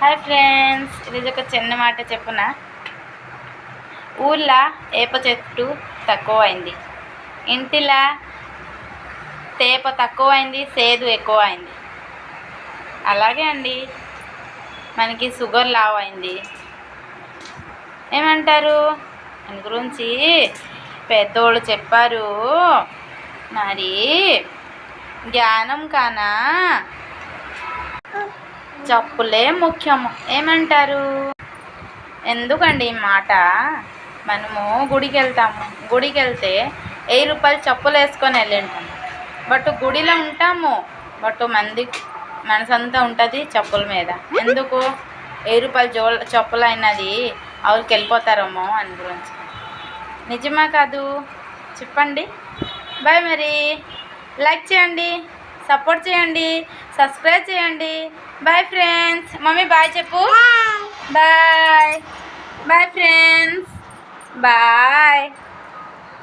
Hi friends, ఈరోజు ఒక చిన్న మాట చెప్పున. ఊళ్ళో ఏప చెట్టు తక్కువైంది, ఇంటిలా తేప తక్కువైంది, సేదు ఎక్కువైంది. అలాగే అండి, మనకి షుగర్ లావ్ అయింది. ఏమంటారు? దాని గురించి పెద్దోళ్ళు చెప్పారు. మరి జ్ఞానం కానా చెప్పులే ముఖ్యము ఏమంటారు? ఎందుకండి ఈ మాట? మనము గుడికి వెళ్తాము, గుడికి వెళ్తే 1000 రూపాయలు చెప్పులు వేసుకొని వెళ్ళింటాము. బట్ గుడిలో ఉంటాము, బట్ మనసంతా ఉంటుంది చెప్పుల మీద. ఎందుకు? 1000 రూపాయలు చెప్పులు అయినది అవరికి వెళ్ళిపోతారేమో అని గురించి. నిజమా కాదు చెప్పండి. బాయ్. మరి లైక్ చేయండి, సపోర్ట్ చేయండి, సబ్స్క్రైబ్ చేయండి. Bye friends. మమ్మీ బాయ్ చెప్పు. Bye bye friends. బాయ్.